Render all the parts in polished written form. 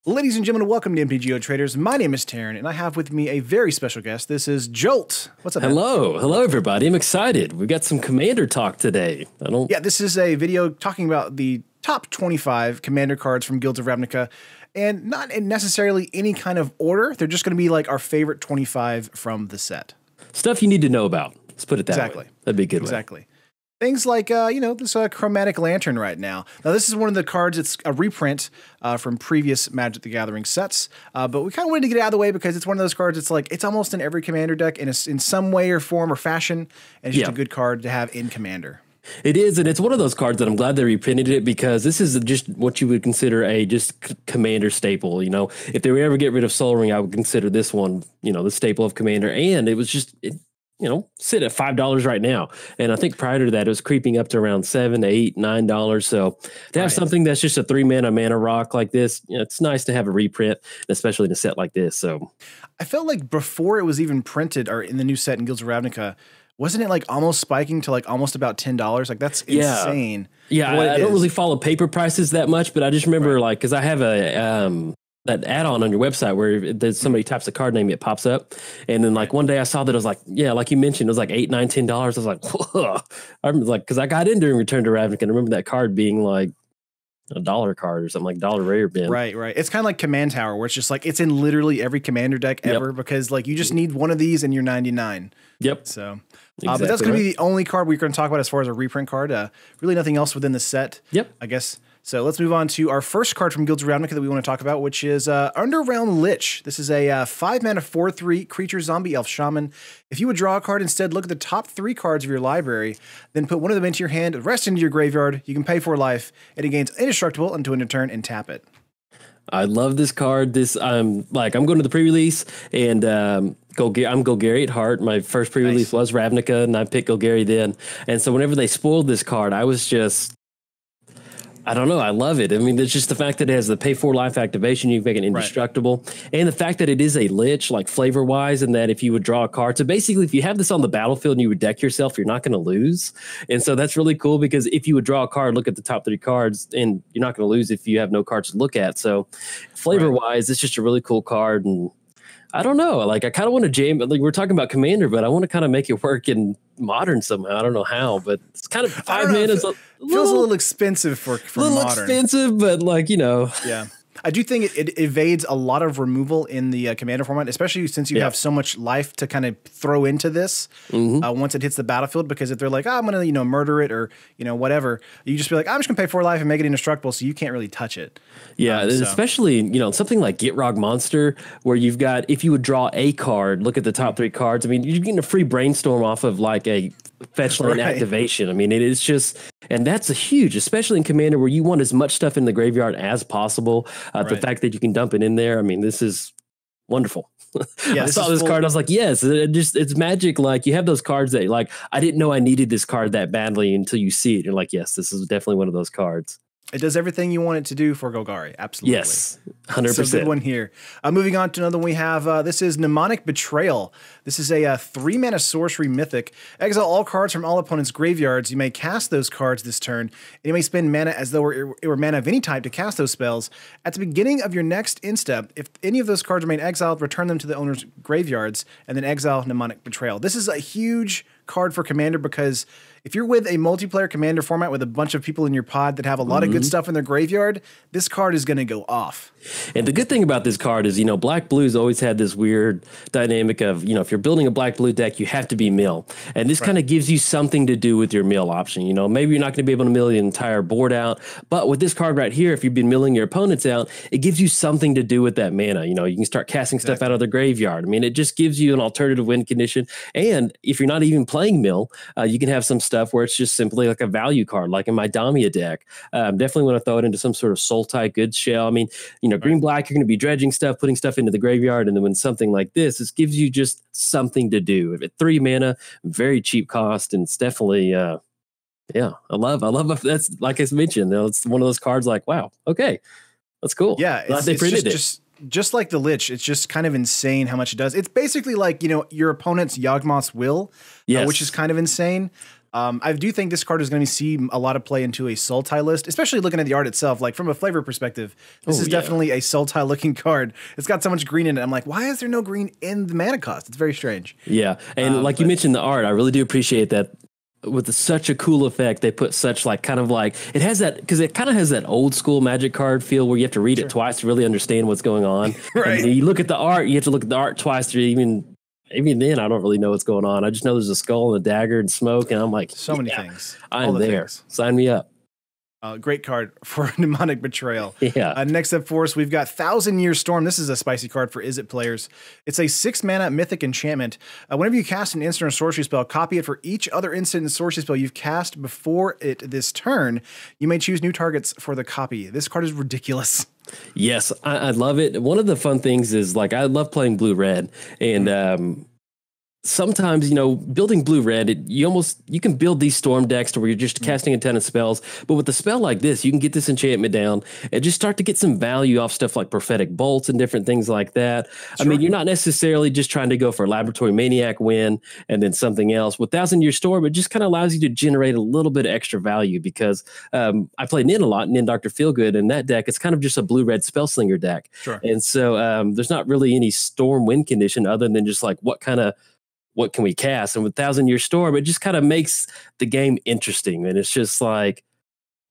Ladies and gentlemen, welcome to MTGO Traders. My name is Taryn, and I have with me a very special guest. This is Jolt. What's up, man? Hello, everybody. I'm excited. We got some Commander talk today. Yeah, this is a video talking about the top 25 Commander cards from Guilds of Ravnica, and not in necessarily any kind of order. They're just going to be like our favorite 25 from the set. Stuff you need to know about. Let's put it that way. That'd be a good way. Exactly. Things like, this Chromatic Lantern right now. Now, this is one of the cards. It's a reprint from previous Magic the Gathering sets. But we kind of wanted to get it out of the way because it's one of those cards. It's like, it's almost in every Commander deck in some way or form or fashion. And it's just a good card to have in Commander. It is, and it's one of those cards that I'm glad they reprinted it because this is just what you would consider a Commander staple. You know, if they would ever get rid of Soul Ring, I would consider this one, the staple of Commander. And it was just... sit at $5 right now. And I think prior to that, it was creeping up to around $7, $8, $9. So to have something that's just a 3-mana rock like this, it's nice to have a reprint, especially in a set like this. So I felt like before it was even printed or in the new set in Guilds of Ravnica, wasn't it like almost spiking to like almost about $10? Like that's insane. Yeah, I don't really follow paper prices that much, but I just remember because I have a that add-on on your website where there's somebody types a card name, it pops up. And then one day I saw that it was like, like you mentioned, it was like $8, $9, $10. I was like, whoa. I was like, because I got in during Return to Ravnica and I remember that card being like $1 card or something, like $1 rare bin. Right. It's kind of like Command Tower, where it's just like it's in literally every Commander deck ever because you just need one of these and you're 99. Yep. So, but that's going to be the only card we're going to talk about as far as a reprint card. Really nothing else within the set. Yep. I guess. So let's move on to our first card from Guilds of Ravnica that we want to talk about, which is Underrealm Lich. This is a 5-mana 4/3 creature zombie elf shaman. If you would draw a card instead, look at the top 3 cards of your library, then put one of them into your hand, the rest into your graveyard. You can pay 4 life, and it gains indestructible until end of turn and tap it. I love this card. I'm going to the pre-release and I'm Golgari at heart. My first pre-release was Ravnica, and I picked Golgari then. And so whenever they spoiled this card, I was just... I don't know. I love it. I mean, it's just the fact that it has the pay 4 life activation, you can make it indestructible. And the fact that it is a Lich, flavor wise, and that if you would draw a card. So basically, if you have this on the battlefield and you would deck yourself, you're not going to lose. And so that's really cool because if you would draw a card, look at the top 3 cards, and you're not going to lose if you have no cards to look at. So flavor wise, it's just a really cool card. And I don't know. I kind of want to jam. We're talking about Commander, but I want to kind of make it work in Modern somehow. I don't know how, but it's kind of 5 mana. Feels a little expensive for Modern. Expensive, but Yeah. I do think it evades a lot of removal in the Commander format, especially since you have so much life to kind of throw into this once it hits the battlefield. Because if they're like, I'm going to murder it or whatever, you just be like, I'm just going to pay 4 life and make it indestructible, so you can't really touch it. Yeah, especially something like Gitrog Monster, where you've got, if you would draw a card, look at the top 3 cards. I mean, you're getting a free brainstorm off of a fetch land activation. I mean, it is just, and that's a huge, especially in Commander where you want as much stuff in the graveyard as possible. The fact that you can dump it in there, I mean, this is wonderful. Yeah, I saw this card, I was like, yes, it's magic. You have those cards that I didn't know I needed this card that badly until you see it. You're like, yes, this is definitely one of those cards. It does everything you want it to do for Golgari. Absolutely. Yes, 100%. So good one here. Moving on to another one we have. This is Mnemonic Betrayal. This is a 3-mana sorcery mythic. Exile all cards from all opponents' graveyards. You may cast those cards this turn, and you may spend mana as though it were mana of any type to cast those spells. At the beginning of your next instep, if any of those cards remain exiled, return them to the owner's graveyards, and then exile Mnemonic Betrayal. This is a huge card for Commander because if you're with a multiplayer Commander format with a bunch of people in your pod that have a lot of good stuff in their graveyard, this card is going to go off. And the good thing about this card is, Black Blue's always had this weird dynamic of, if you're building a Black Blue deck, you have to be mill. And this kind of gives you something to do with your mill option. Maybe you're not going to be able to mill the entire board out, but with this card right here, if you've been milling your opponents out, it gives you something to do with that mana. You can start casting stuff out of the graveyard. I mean, it just gives you an alternative win condition. And if you're not even playing mill, you can have some stuff where it's just simply like a value card, like in my Damia deck. Definitely want to throw it into some sort of Sultai good shell. I mean, green black, you're going to be dredging stuff, putting stuff into the graveyard, and then when something like this gives you just something to do. If it's 3 mana, very cheap cost, and it's definitely I love that's, like I mentioned, it's one of those cards wow, okay, that's cool. Yeah, they printed it. Just like the Lich, it's just kind of insane how much it does. It's basically like, your opponent's Yawgmoth's Will, which is kind of insane. I do think this card is going to see a lot of play into a Sultai list, especially looking at the art itself. Like from a flavor perspective, this is definitely a Sultai looking card. It's got so much green in it. I'm like, why is there no green in the mana cost? It's very strange. Yeah, and like you mentioned the art, I really do appreciate that. With such a cool effect, they put such like kind of like it has that because it kind of has that old school Magic card feel where you have to read it twice to really understand what's going on. Right. And you look at the art, you have to look at the art twice to even then I don't really know what's going on. I just know there's a skull and a dagger and smoke, and I'm like, so many things. I'm there. Sign me up. Great card for Mnemonic Betrayal. Yeah. Next up for us, we've got Thousand Year Storm. This is a spicy card for Izzet players. It's a 6 mana mythic enchantment. Whenever you cast an instant or sorcery spell, copy it for each other instant and sorcery spell you've cast before it this turn. You may choose new targets for the copy. This card is ridiculous. Yes, I love it. One of the fun things is like I love playing blue-red, and sometimes, building blue-red, you can build these storm decks to where you're just casting a ton of spells. But with a spell like this, you can get this enchantment down and just start to get some value off stuff like prophetic bolts and different things like that. Sure. I mean, you're not necessarily just trying to go for a laboratory maniac win and then something else. With Thousand Year Storm, it just kind of allows you to generate a little bit of extra value because I play Nin a lot, Nin Dr. Feelgood, and that deck, it's kind of just a blue-red spellslinger deck. Sure. And so there's not really any storm win condition other than just like what can we cast? And with Thousand Year Storm, it just kind of makes the game interesting. And it's just like,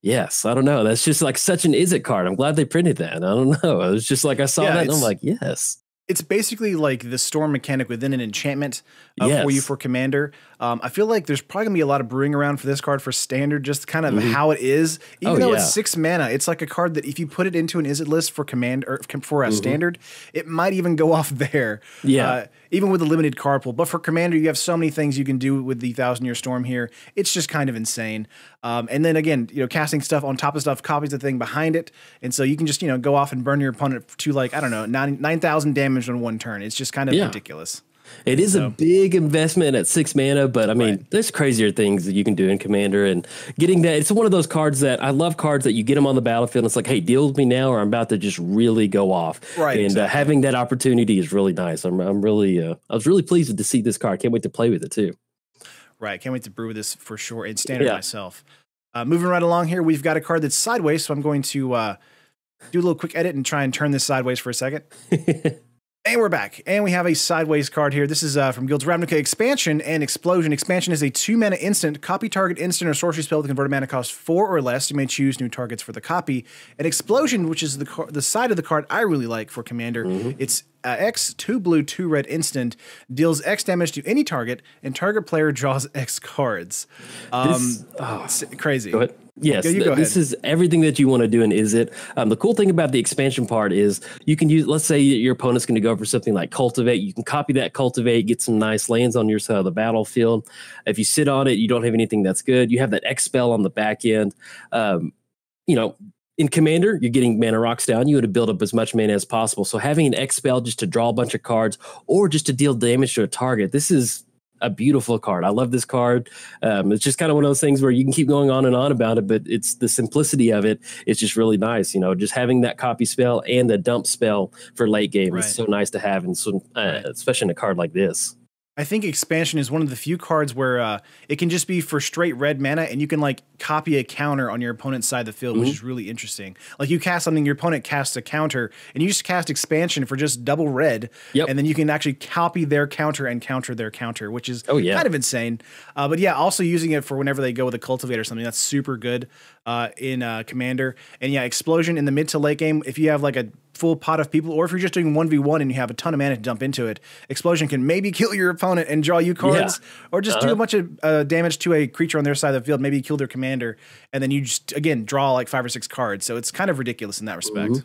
yes, I don't know. That's just like such an Izzet card. I'm glad they printed that. I don't know. It was just like, I saw that and I'm like, yes. It's basically like the storm mechanic within an enchantment for you for Commander. I feel like there's probably going to be a lot of brewing around for this card for Standard, just kind of how it is. Even though it's 6 mana, it's like a card that if you put it into an Izzet list for Commander or for a Standard, it might even go off there. Yeah. Even with a limited card pool. But for Commander, you have so many things you can do with the Thousand Year Storm here. It's just kind of insane. And then again, casting stuff on top of stuff copies the thing behind it. And so you can just, go off and burn your opponent to like, I don't know, 9,000 damage on one turn. It's just kind of ridiculous. It is a big investment at 6 mana, but I mean, there's crazier things that you can do in Commander, and getting that. It's one of those cards that I love cards that you get them on the battlefield. And it's like, hey, deal with me now, or I'm about to just really go off. Right. And having that opportunity is really nice. I was really pleased to see this card. Can't wait to play with it too. Right. Can't wait to brew this for sure. In Standard myself. Moving right along here, we've got a card that's sideways. So I'm going to do a little quick edit and try and turn this sideways for a second. And we're back, and we have a sideways card here. This is from Guilds of Ravnica Expansion and Explosion. Expansion is a 2 mana instant. Copy target instant or sorcery spell with converted mana cost 4 or less. You may choose new targets for the copy. And Explosion, which is the side of the card I really like for Commander, it's X, 2 blue, 2 red instant, deals X damage to any target, and target player draws X cards. It's crazy. Go ahead. Yes, this is everything that you want to do in Izzet. The cool thing about the expansion part is you can use, let's say your opponent's going to go for something like Cultivate. You can copy that Cultivate, get some nice lands on your side of the battlefield. If you sit on it, you don't have anything that's good. You have that X spell on the back end. In Commander, you're getting mana rocks down. You want to build up as much mana as possible. So having an X spell just to draw a bunch of cards or just to deal damage to a target, this is a beautiful card. I love this card. It's just kind of one of those things where you can keep going on and on about it, but it's the simplicity of it. It's just really nice. Just having that copy spell and the dump spell for late game is so nice to have, and so especially in a card like this. I think Expansion is one of the few cards where it can just be for straight red mana, and you can like copy a counter on your opponent's side of the field, which is really interesting. Like you cast something, your opponent casts a counter, and you just cast Expansion for just double red, and then you can actually copy their counter and counter their counter, which is kind of insane. But yeah, also using it for whenever they go with a Cultivate or something, that's super good in Commander. And yeah, Explosion in the mid to late game, if you have like a full pot of people, or if you're just doing 1v1 and you have a ton of mana to dump into it, Explosion can maybe kill your opponent and draw you cards, or just do a bunch of damage to a creature on their side of the field, maybe kill their commander, and then you just, again, draw like 5 or 6 cards. So it's kind of ridiculous in that respect.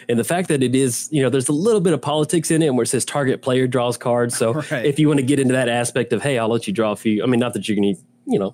And the fact that it is, there's a little bit of politics in it, where it says target player draws cards. So if you want to get into that aspect of, hey, I'll let you draw a few, I mean, not that you're going to,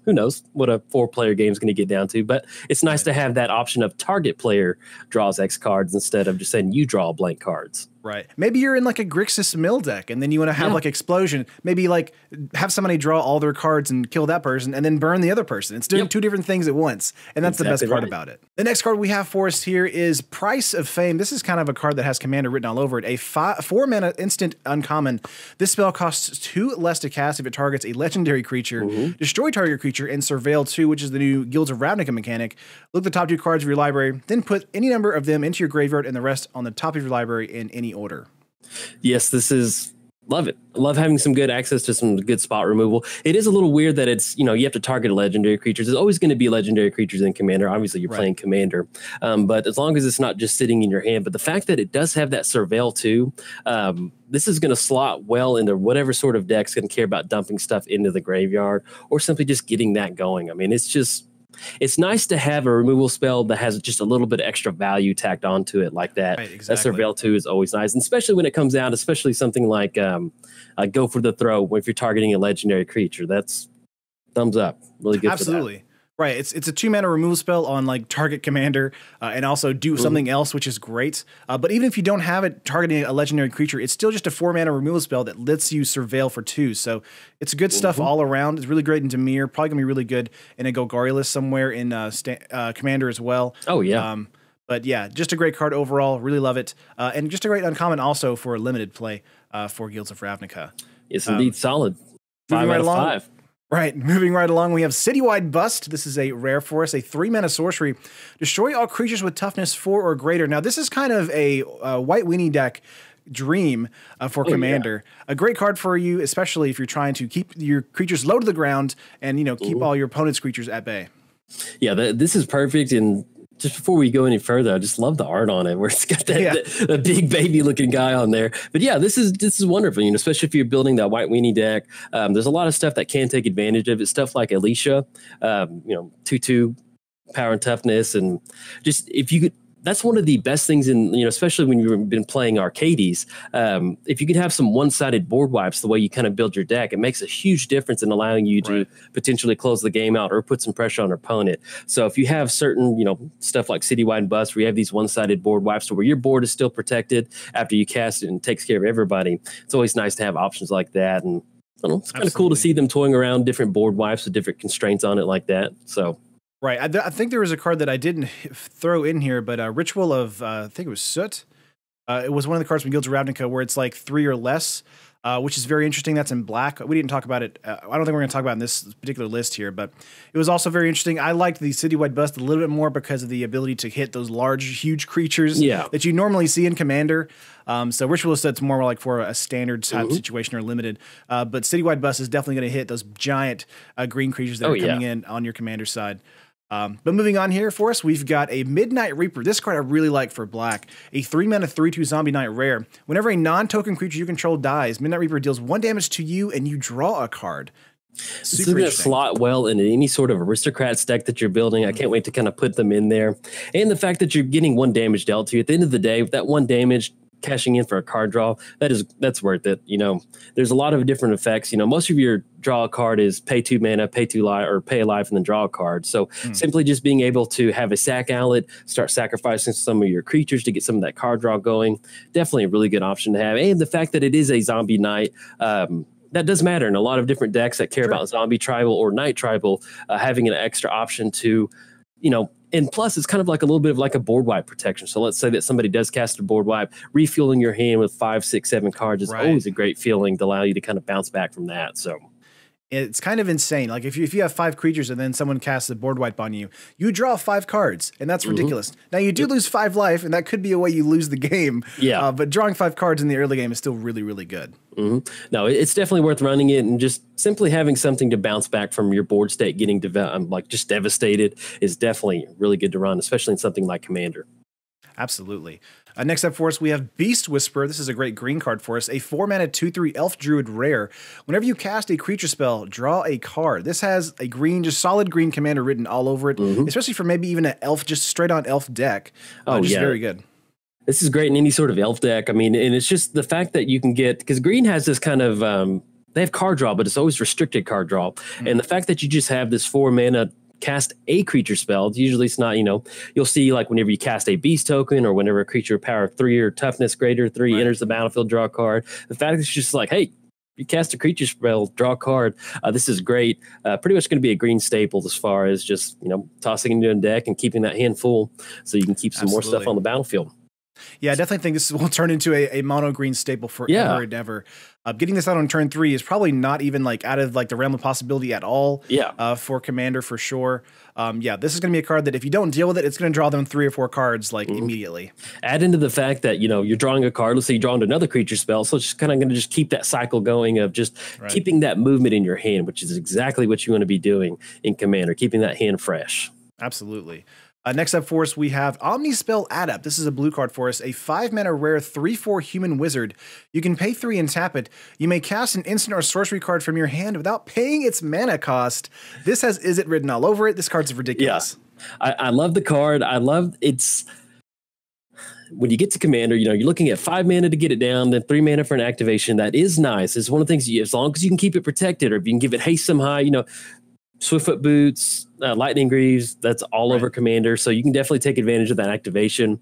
who knows what a 4-player game is going to get down to, but it's nice to have that option of target player draws X cards instead of just saying you draw blank cards. Right. Maybe you're in like a Grixis mill deck and then you want to have like explosion. Maybe like have somebody draw all their cards and kill that person and then burn the other person. It's doing two different things at once. And that's the best part about it. The next card we have for us here is Price of Fame. This is kind of a card that has Commander written all over it. A 4-mana instant uncommon. This spell costs 2 less to cast if it targets a legendary creature. Destroy target creature and Surveil 2, which is the new Guilds of Ravnica mechanic. Look at the top 2 cards of your library, then put any number of them into your graveyard and the rest on the top of your library in any order. Yes, this is love it. I love having some good access to some good spot removal. It is a little weird that it's, you have to target legendary creatures. There's always going to be legendary creatures in Commander. Obviously, you're playing Commander. But as long as it's not just sitting in your hand, but the fact that it does have that Surveil too, this is going to slot well into whatever sort of deck's going to care about dumping stuff into the graveyard or simply just getting that going. I mean, it's nice to have a removal spell that has just a little bit of extra value tacked onto it like that. Right, exactly. That Surveil 2 is always nice, and especially when it comes out, especially something like Go for the Throw, if you're targeting a legendary creature. That's thumbs up. Really good. Absolutely. For that. Right, it's a 2-mana removal spell on like target commander and also do something else, which is great. But even if you don't have it targeting a legendary creature, it's still just a 4-mana removal spell that lets you surveil for 2. So it's good stuff all around. It's really great in Dimir. Probably gonna be really good in a Golgari list somewhere in commander as well. Oh yeah. But yeah, just a great card overall. Really love it, and just a great uncommon also for limited play for Guilds of Ravnica. Yes, indeed, solid. 5 out of 5. Right, moving right along, we have Citywide Bust. This is a rare for us, a 3-mana sorcery. Destroy all creatures with toughness 4 or greater. Now, this is kind of a white weenie deck dream for Commander. Yeah. A great card for you, especially if you're trying to keep your creatures low to the ground and, keep all your opponent's creatures at bay. Yeah, this is perfect. And just before we go any further, I just love the art on it, where it's got that big baby looking guy on there. But yeah, this is wonderful. Especially if you're building that white weenie deck. There's a lot of stuff that can take advantage of it. Stuff like Alicia, 2/2 power and toughness, and just if you could. That's one of the best things in, especially when you've been playing arcades. If you could have some one-sided board wipes, the way you kind of build your deck, it makes a huge difference in allowing you to potentially close the game out or put some pressure on your opponent. So if you have certain, stuff like Citywide Bust, where you have these one-sided board wipes where your board is still protected after you cast it and takes care of everybody, it's always nice to have options like that. And I don't know, it's kind of cool to see them toying around different board wipes with different constraints on it like that. So. Right. I think there was a card that I didn't throw in here, but Ritual of, I think it was Soot. It was one of the cards from Guilds of Ravnica where it's like 3 or less, which is very interesting. That's in black. We didn't talk about it. I don't think we're going to talk about it in this particular list here, but it was also very interesting. I liked the Citywide Bust a little bit more because of the ability to hit those large, huge creatures that you normally see in Commander. So Ritual of Soot's more like for a standard type situation or limited. But Citywide Bust is definitely going to hit those giant green creatures that are coming in on your Commander side. But moving on here for us, we've got a Midnight Reaper. This card I really like for black. A 3-mana 3/2 zombie knight rare. Whenever a non-token creature you control dies, Midnight Reaper deals 1 damage to you and you draw a card. This is going to slot well into any sort of aristocrat deck that you're building. I can't wait to kind of put them in there. And the fact that you're getting 1 damage dealt to you, at the end of the day, with that 1 damage, cashing in for a card draw, that's worth it. There's a lot of different effects. Most of your draw a card is pay 2 mana, pay 2 life, or pay a life and then draw a card. So simply just being able to have a sack outlet, start sacrificing some of your creatures to get some of that card draw going, definitely a really good option to have. And the fact that it is a zombie knight, that does matter in a lot of different decks that care about zombie tribal or night tribal, having an extra option to, and plus, it's kind of like a little bit of like a board wipe protection. So let's say that somebody does cast a board wipe, refueling your hand with 5, 6, 7 cards is always a great feeling to allow you to kind of bounce back from that. So it's kind of insane. Like if you have 5 creatures and then someone casts a board wipe on you, you draw 5 cards, and that's ridiculous. Now you do lose 5 life, and that could be a way you lose the game. Yeah. But drawing 5 cards in the early game is still really, really good. No, it's definitely worth running it, and just simply having something to bounce back from your board state getting just devastated is definitely really good to run, especially in something like Commander. Absolutely. Next up for us, we have Beast Whisperer. This is a great green card for us. A 4-mana 2/3 Elf Druid rare. Whenever you cast a creature spell, draw a card. This has a green, just solid green commander written all over it, especially for maybe even an elf, just straight on elf deck. Very good. This is great in any sort of elf deck. I mean, and it's just the fact that you can get, because green has this kind of, they have card draw, but it's always restricted card draw. And the fact that you just have this 4-mana cast a creature spell. Usually it's not, you'll see like whenever you cast a beast token or whenever a creature power 3 or toughness greater 3 enters the battlefield, draw a card. The fact that it's just like, hey, you cast a creature spell, draw a card. This is great. Pretty much going to be a green staple as far as just, tossing into a deck and keeping that hand full so you can keep some more stuff on the battlefield. Yeah, I definitely think this will turn into a mono green staple forever and ever. Getting this out on turn 3 is probably not even like out of like the realm of possibility at all. For Commander for sure. This is going to be a card that if you don't deal with it, it's going to draw them 3 or 4 cards like immediately. Add into the fact that you're drawing a card. Let's say you draw into another creature spell, so it's just kind of going to just keep that cycle going of just keeping that movement in your hand, which is exactly what you want to be doing in Commander, keeping that hand fresh. Absolutely. Next up for us, we have Omnispell Adept. This is a blue card for us, a 5-mana rare 3/4 human wizard. You can pay 3 and tap it. You may cast an instant or sorcery card from your hand without paying its mana cost. This has Izzet written all over it. This card's ridiculous. Yeah. I love the card. I love it's when you get to Commander, you're looking at 5 mana to get it down, then 3 mana for an activation. That is nice. It's one of the things, as long as you can keep it protected, or if you can give it haste some high, Swiftfoot Boots, Lightning Greaves, that's all over Commander. So you can definitely take advantage of that activation.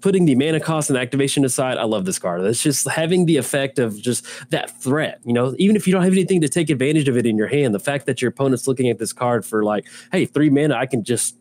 Putting the mana cost and activation aside, I love this card. It's just having the effect of just that threat. Even if you don't have anything to take advantage of it in your hand, the fact that your opponent's looking at this card for like, hey, 3 mana, I can just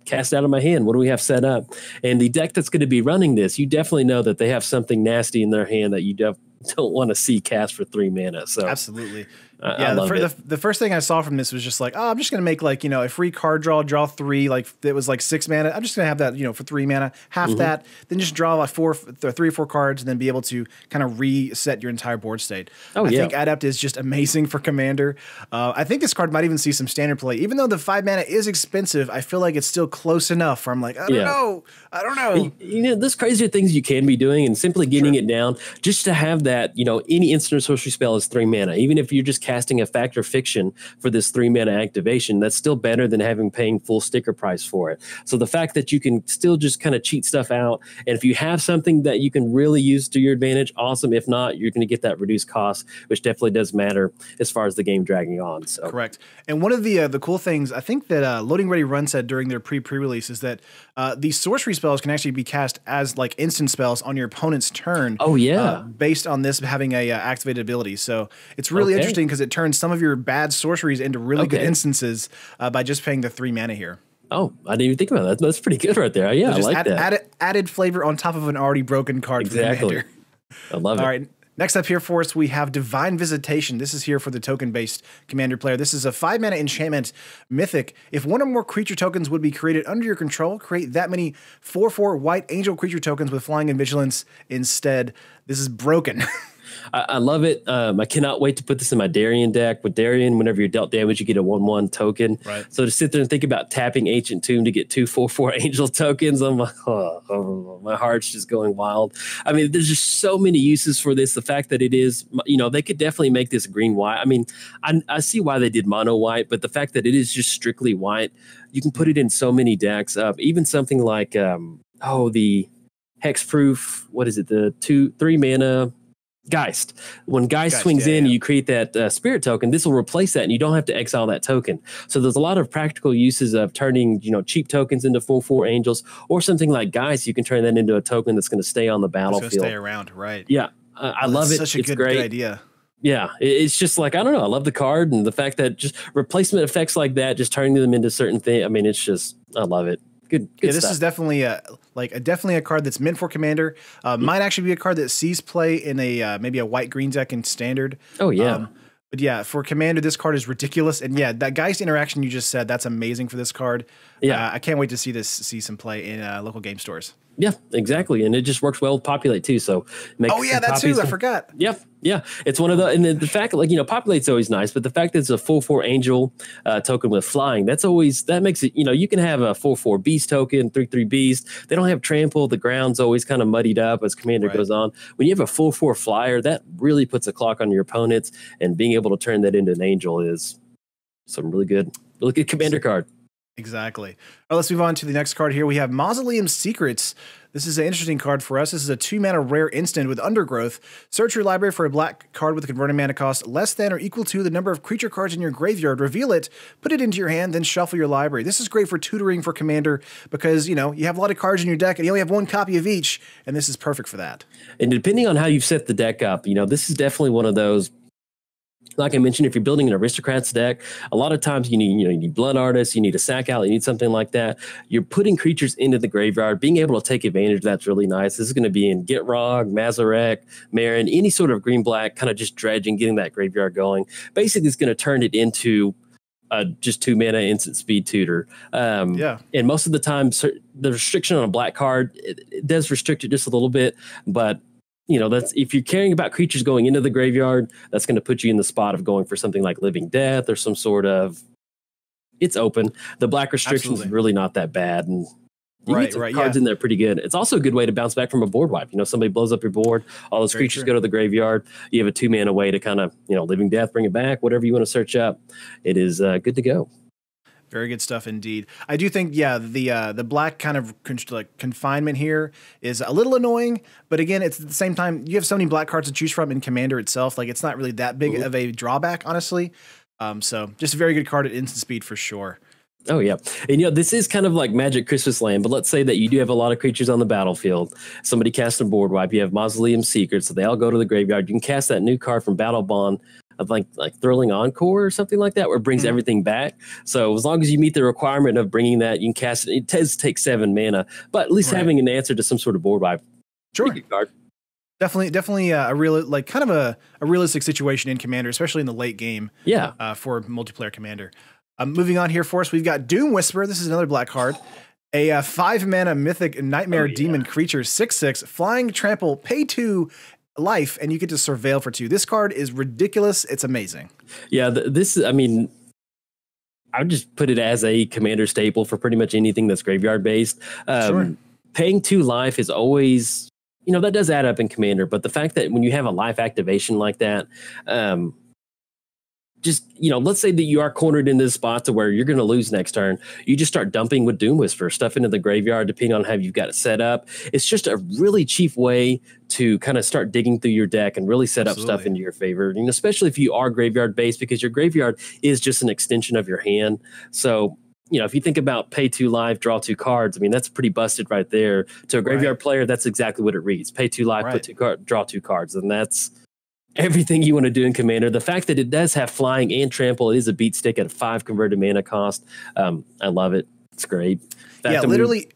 cast out of my hand. What do we have set up? And the deck that's going to be running this, you definitely know that they have something nasty in their hand that you don't want to see cast for 3 mana. So absolutely. The first thing I saw from this was just like, I'm just going to make like, a free card draw 3, like it was like 6 mana. I'm just going to have that, for 3 mana, half that, then just draw like 3 or 4 cards and then be able to kind of reset your entire board state. I think Adept is just amazing for Commander. I think this card might even see some standard play. Even though the 5 mana is expensive, I feel like it's still close enough where I'm like, I don't know. There's crazier things you can be doing, and simply getting it down just to have that, any instant or sorcery spell is 3 mana. Even if you're just casting a fact or fiction for this 3 mana activation, that's still better than paying full sticker price for it. So the fact that you can still just kind of cheat stuff out, and if you have something that you can really use to your advantage, awesome. If not, you're going to get that reduced cost, which definitely does matter as far as the game dragging on. So correct. And one of the cool things I think that Loading Ready Run said during their pre-release is that these sorcery spells can actually be cast as like instant spells on your opponent's turn. Based on this having a activated ability. So it's really interesting because it turns some of your bad sorceries into really good instances by just paying the 3 mana here. Oh, I didn't even think about that. That's pretty good right there. Yeah, I like that. Added flavor on top of an already broken card. Exactly. I love it. All right. Next up here for us, we have Divine Visitation. This is here for the token-based Commander player. This is a 5-mana enchantment mythic. If one or more creature tokens would be created under your control, create that many 4/4 white angel creature tokens with flying and vigilance instead. This is broken. I love it. I cannot wait to put this in my Darien deck. With Darien, whenever you're dealt damage, you get a 1/1 token. Right. So to sit there and think about tapping Ancient Tomb to get 2 4/4 angel tokens, I'm like, my heart's just going wild. I mean, there's just so many uses for this. The fact that it is, they could definitely make this green-white. I mean, I see why they did mono-white, but the fact that it is just strictly white, you can put it in so many decks. Even something like, the Hexproof, what is it, the 3 mana Geist. When Geist swings in, you create that spirit token. This will replace that, and you don't have to exile that token. So there's a lot of practical uses of turning, cheap tokens into 4/4 angels, or something like Geist. You can turn that into a token that's going to stay on the battlefield. Stay around, right? Yeah, I love it. Such a it's good great idea. Yeah, it's just like, I don't know. I love the card, and the fact that just replacement effects like that, just turning them into certain things. I mean, it's just, I love it. Good this stuff. Is definitely definitely a card that's meant for Commander. Might actually be a card that sees play in a maybe a white-green deck in Standard. Oh, yeah. But yeah, for Commander, this card is ridiculous. And yeah, that Geist interaction you just said, that's amazing for this card. Yeah. I can't wait to see some play in local game stores. Yeah, exactly. And it just works well with Populate too. So that too. I forgot. Yeah. Yeah. It's one of the, and the fact that, Populate's always nice, but the fact that it's a 4/4 angel token with flying, that makes it, you can have a 4/4 beast token, 3/3 beast. They don't have trample. The ground's always kind of muddied up as Commander goes on. When you have a 4/4 flyer, that really puts a clock on your opponents, and being able to turn that into an angel is some really good Commander card. Exactly. All right, let's move on to the next card here. We have Mausoleum Secrets. This is an interesting card for us. This is a 2-mana rare instant with Undergrowth. Search your library for a black card with a converted mana cost less than or equal to the number of creature cards in your graveyard. Reveal it, put it into your hand, then shuffle your library. This is great for tutoring for Commander because, you know, you have a lot of cards in your deck and you only have one copy of each, and this is perfect for that. And depending on how you've set the deck up, you know, this is definitely one of those. Like I mentioned, if you're building an Aristocrats deck, a lot of times you need Blood Artists, you need a Sack Out, you need something like that. You're putting creatures into the graveyard. Being able to take advantage of that's really nice. This is going to be in Gitrog, Mazarek, Marin, any sort of green-black, kind of just dredging, getting that graveyard going. Basically, it's going to turn it into just 2-mana instant speed tutor. And most of the time, the restriction on a black card, it does restrict it just a little bit, but you know, that's if you're caring about creatures going into the graveyard, that's going to put you in the spot of going for something like Living Death or some sort of. It's open. The black restrictions is really not that bad, and you get some cards in there pretty good. It's also a good way to bounce back from a board wipe. You know, somebody blows up your board, all those creatures go to the graveyard. You have a 2-mana way to kind of, you know, Living Death, bring it back, whatever you want to search up. It is good to go. Very good stuff indeed. I do think, the black kind of confinement here is a little annoying, but again, it's at the same time, you have so many black cards to choose from in Commander itself. Like, it's not really that big of a drawback, honestly. So just a very good card at instant speed for sure. Oh, yeah. And, you know, this is kind of like Magic Christmas Land, but let's say that you do have a lot of creatures on the battlefield. Somebody casts a board wipe. You have Mausoleum Secrets, so they all go to the graveyard. You can cast that new card from Battle Bond, of like Thrilling Encore or something like that, where it brings everything back. So as long as you meet the requirement of bringing that, you can cast it. It does take 7 mana, but at least having an answer to some sort of board wipe. Sure. Good card. Definitely a real, like kind of a realistic situation in Commander, especially in the late game. Yeah. For multiplayer Commander. Moving on here for us, we've got Doom Whisperer. This is another black card. A 5-mana mythic nightmare demon creature, 6/6, flying, trample, pay 2 life, and you get to surveil for 2. This card is ridiculous. It's amazing. Yeah, this is, I mean, I would just put it as a Commander staple for pretty much anything that's graveyard based. Paying 2 life is always, you know, that does add up in Commander, but the fact that when you have a life activation like that, just, you know, let's say that you are cornered in this spot to where you're going to lose next turn. You just start dumping with Doom Whisperer, stuff into the graveyard, depending on how you've got it set up. It's just a really cheap way to kind of start digging through your deck and really set up stuff into your favor. And especially if you are graveyard based, because your graveyard is just an extension of your hand. So, you know, if you think about pay 2 life, draw 2 cards, I mean, that's pretty busted right there. To a graveyard player, that's exactly what it reads. Pay 2 life, put 2 cards, draw 2 cards. And that's everything you want to do in Commander. The fact that it does have flying and trample, it is a beat stick at a 5 converted mana cost. I love it. It's great. Literally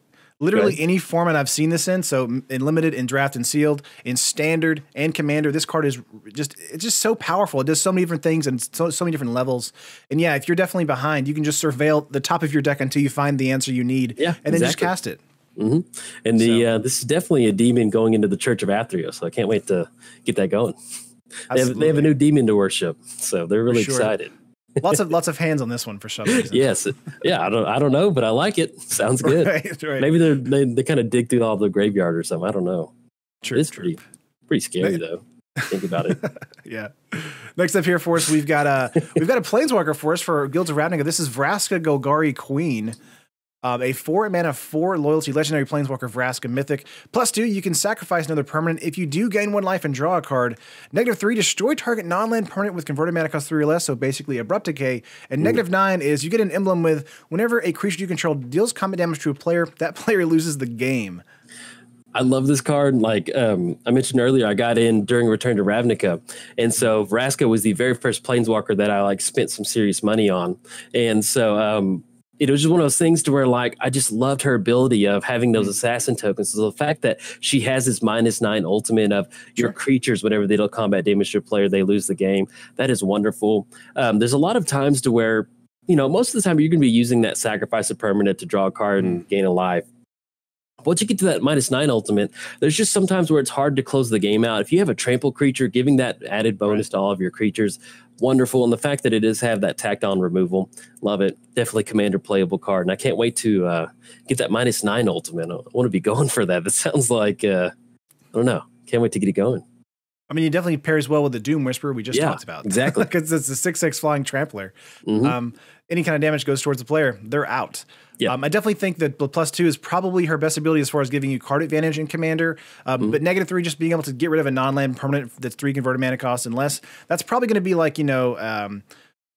any format I've seen this in. So in limited, in draft and sealed, in standard and Commander, this card is it's just so powerful. It does so many different things and so many different levels. And yeah, if you're definitely behind, you can just surveil the top of your deck until you find the answer you need. Yeah, and then just cast it. And this is definitely a demon going into the Church of Athreos. So I can't wait to get that going. They have a new demon to worship, so they're really excited. lots of hands on this one for some reason. Yes, yeah. I don't know, but I like it. Sounds good. Right. Maybe they kind of dig through all the graveyard or something. I don't know. It's pretty scary though. Think about it. Yeah. Next up here for us, we've got a Planeswalker for us for Guilds of Ravnica. This is Vraska Golgari Queen. A 4-mana 4 loyalty legendary Planeswalker Vraska Mythic. +2, you can sacrifice another permanent. If you do gain 1 life and draw a card. -3, destroy target non-land permanent with converted mana cost 3 or less, so basically Abrupt Decay. And -9 is you get an emblem with whenever a creature you control deals combat damage to a player, that player loses the game. I love this card. Like I mentioned earlier, I got in during Return to Ravnica. And so Vraska was the very first Planeswalker that I spent some serious money on. And so it was just one of those things to where I just loved her ability of having those assassin tokens. So the fact that she has this -9 ultimate of your creatures, whenever they deal combat damage to a player, they lose the game. That is wonderful. There's a lot of times to where, you know, most of the time you're going to be using that sacrifice of permanent to draw a card and gain a life. Once you get to that -9 ultimate, there's just sometimes where it's hard to close the game out. If you have a trample creature, giving that added bonus to all of your creatures, wonderful. And the fact that it does have that tacked on removal, love it. Definitely Commander playable card. And I can't wait to get that -9 ultimate. I want to be going for that. That sounds like, I don't know. Can't wait to get it going. I mean, he definitely pairs well with the Doom Whisperer we just talked about. Exactly. Because it's a 6/6 flying trampler. Any kind of damage goes towards the player, they're out. Yeah. I definitely think that +2 is probably her best ability as far as giving you card advantage in Commander. But -3, just being able to get rid of a non-land permanent that's 3 converted mana cost and less, that's probably going to be like,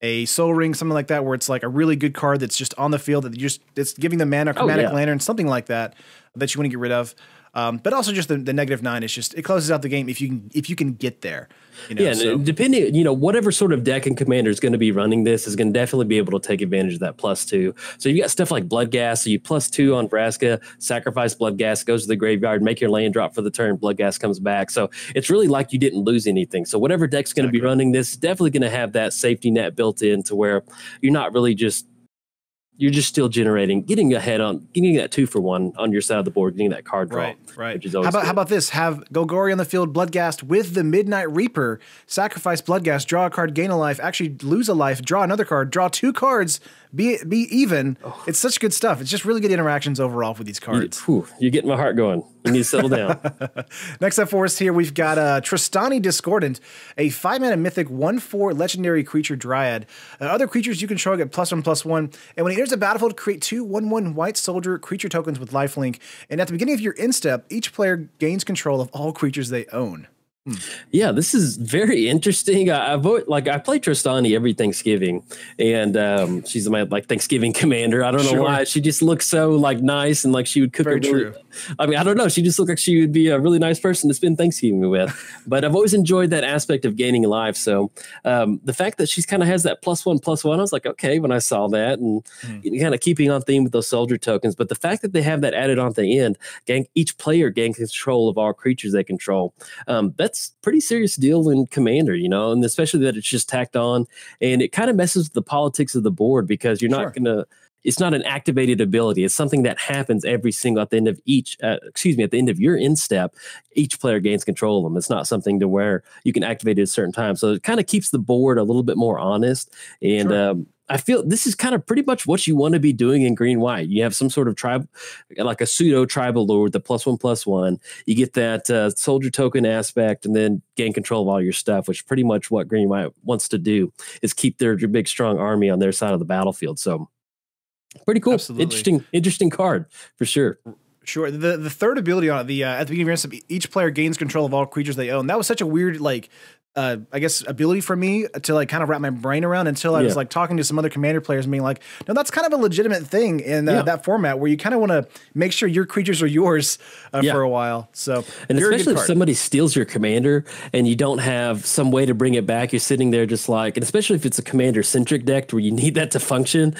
a Soul Ring, something like that, where it's like a really good card that's just on the field that it's giving the mana, Chromatic Lantern, something like that that you want to get rid of. But also just the -9 is just, it closes out the game if you can get there. Depending, whatever sort of deck and commander is going to be running this is going to definitely be able to take advantage of that +2. So you got stuff like Bloodghast, so you +2 on Vraska, sacrifice Bloodghast, goes to the graveyard, make your land drop for the turn, Bloodghast comes back. So it's really like you didn't lose anything. So whatever deck's going to be running this is definitely going to have that safety net built in to where you're not really you're just still getting ahead on getting that 2-for-1 on your side of the board, getting that card draw. Right. Which is always how about this? Have Golgari on the field, Bloodghast with the Midnight Reaper, sacrifice Bloodghast, draw a card, gain a life, actually lose a life, draw another card, draw 2 cards, be even. Oh. It's such good stuff. It's just really good interactions overall with these cards. You're getting my heart going. You need to settle down. Next up for us here, we've got Trostani Discordant, a 5-mana mythic 1/4 legendary creature dryad. Other creatures you control get +1/+1, and when it enters the battlefield, create 2 1/1 white soldier creature tokens with lifelink. And at the beginning of your end step, each player gains control of all creatures they own. Yeah, this is very interesting. I play Trostani every Thanksgiving, and she's my Thanksgiving commander. I don't know why. She just looks so nice, and she would cook. I mean, I don't know. She just looked like she would be a really nice person to spend Thanksgiving with. But I've always enjoyed that aspect of gaining life. So the fact that she's kind of has that +1/+1, I was like, okay, when I saw that, and kind of keeping on theme with those soldier tokens. But the fact that they have that added on the end, each player gains control of all creatures they control. That's pretty serious deal in Commander, and especially that it's just tacked on, and it kind of messes with the politics of the board because you're not it's not an activated ability. It's something that happens every single at the end of at the end of your end step, each player gains control of them. It's not something to where you can activate it at a certain time. So it kind of keeps the board a little bit more honest. And I feel this is kind of pretty much what you want to be doing in green-white. You have some sort of tribe, like a pseudo tribal lord, the +1/+1. You get that soldier token aspect, and then gain control of all your stuff, which is pretty much what green-white wants to do, is keep your big strong army on their side of the battlefield. So pretty cool. Absolutely. Interesting card for sure. Sure. The third ability on it, at the beginning of your end, each player gains control of all creatures they own. That was such a weird I guess ability for me to kind of wrap my brain around until I was talking to some other Commander players and being like, no, that's kind of a legitimate thing in that format where you kind of want to make sure your creatures are yours for a while. So, and especially if somebody steals your Commander and you don't have some way to bring it back, you're sitting there just and especially if it's a Commander centric deck where you need that to function.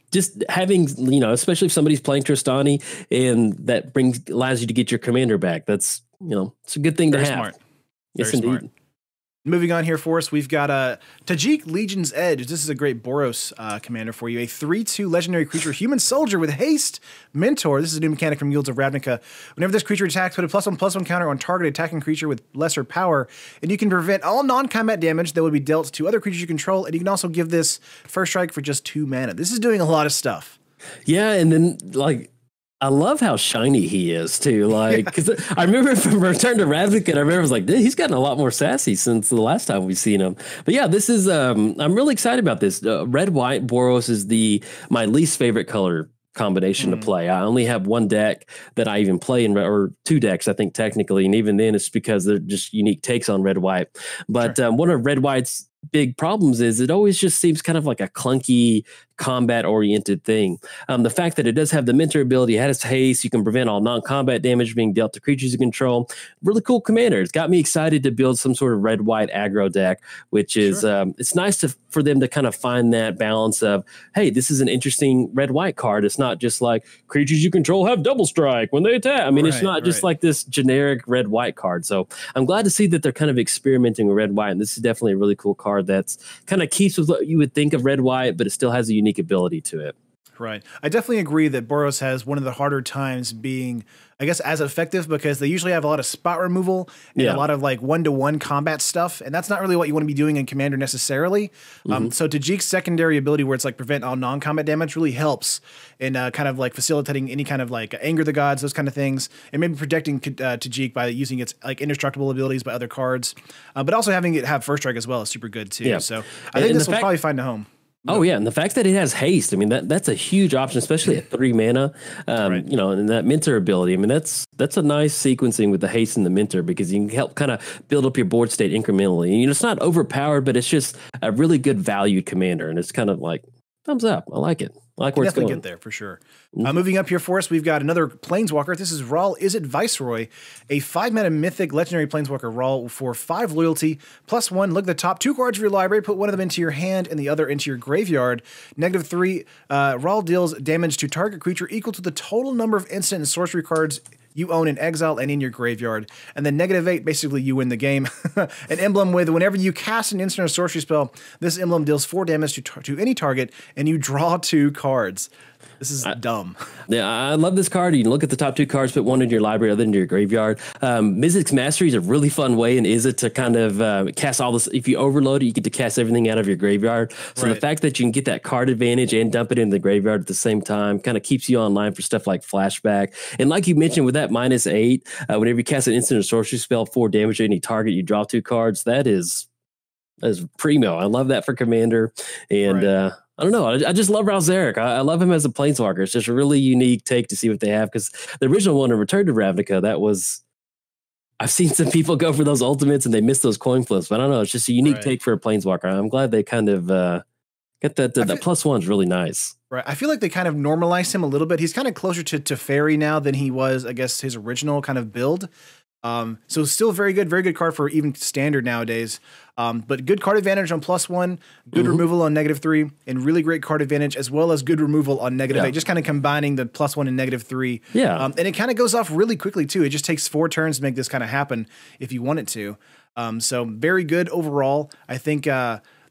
Just having, especially if somebody's playing Trostani and that allows you to get your Commander back. That's, it's a good thing to have. Smart. Yes, Very indeed. Smart. Moving on here for us, we've got Tajic Legion's Edge. This is a great Boros commander for you. A 3/2 legendary creature, human soldier with haste, mentor. This is a new mechanic from Guilds of Ravnica. Whenever this creature attacks, put a +1/+1 counter on target attacking creature with lesser power, and you can prevent all non-combat damage that would be dealt to other creatures you control, and you can also give this first strike for just 2 mana. This is doing a lot of stuff. Yeah, and then I love how shiny he is too. Because I remember from Return to Ravnica, I remember I was like, he's gotten a lot more sassy since the last time we've seen him. But yeah, this is I'm really excited about this. Red-white Boros is my least favorite color combination to play. I only have one deck that I even play or 2 decks, I think technically, and even then it's because they're just unique takes on red-white. But one of red-white's big problems is it always just seems kind of like a clunky combat oriented thing. The fact that it does have the mentor ability, it has haste, you can prevent all non-combat damage being dealt to creatures you control. Really cool commander. It's got me excited to build some sort of red-white aggro deck, which is it's nice for them to kind of find that balance of, hey, this is an interesting red-white card. It's not just like creatures you control have double strike when they attack. I mean, it's not just like this generic red-white card. So I'm glad to see that they're kind of experimenting with red-white, and this is definitely a really cool card that's kind of keeps with what you would think of red-white, but it still has a unique ability to it. Right. I definitely agree that Boros has one of the harder times being, I guess, as effective because they usually have a lot of spot removal and a lot of like one-to-one combat stuff. And that's not really what you want to be doing in Commander necessarily. So Tajic's secondary ability where it's like prevent all non-combat damage really helps in kind of like facilitating any kind of like anger the gods, those kind of things. And maybe protecting Tajic by using its like indestructible abilities by other cards. But also having it have first strike as well is super good too. Yeah. So I think this will probably find a home. Oh yeah, and the fact that it has haste, I mean that's a huge option, especially at 3 mana. You know, and that mentor ability. I mean that's a nice sequencing with the haste and the mentor because you can help kind of build up your board state incrementally. And, you know, it's not overpowered, but it's just a really good valued commander, and it's kind of like thumbs up. I like it. I like where it's going. Get there for sure. Moving up here for us, we've got another Planeswalker. This is Rahl Izzet Viceroy, a 5-mana mythic legendary Planeswalker Rahl for 5 loyalty, +1. Look at the top 2 cards of your library, put one of them into your hand and the other into your graveyard. -3, Rahl deals damage to target creature equal to the total number of instant and sorcery cards you own in exile and in your graveyard. And then -8, basically you win the game. An emblem with whenever you cast an instant or sorcery spell, this emblem deals 4 damage to any target and you draw 2 cards. This is dumb. Yeah, I love this card. You can look at the top 2 cards, put one into your library, other into your graveyard. Mizzet's Mastery is a really fun way in Izzet to kind of cast all this. If you overload it, you get to cast everything out of your graveyard. So the fact that you can get that card advantage and dump it in the graveyard at the same time kind of keeps you online for stuff like Flashback. And like you mentioned, with that -8, whenever you cast an instant or sorcery spell, 4 damage to any target, you draw 2 cards. That is primo. I love that for Commander. And I don't know. I just love Rahl Zarek. I love him as a Planeswalker. It's just a really unique take to see what they have because the original one in Return to Ravnica, that was... I've seen some people go for those ultimates and they miss those coin flips, but I don't know. It's just a unique take for a Planeswalker. I'm glad they kind of get that. That +1's really nice. Right. I feel like they kind of normalized him a little bit. He's kind of closer to Fairy now than he was, I guess, his original kind of build. So still very good card for even standard nowadays. But good card advantage on +1, good removal on -3, and really great card advantage as well as good removal on -8. Just kind of combining the +1 and -3. Yeah. And it kind of goes off really quickly too. It just takes 4 turns to make this kind of happen if you want it to. So very good overall. I think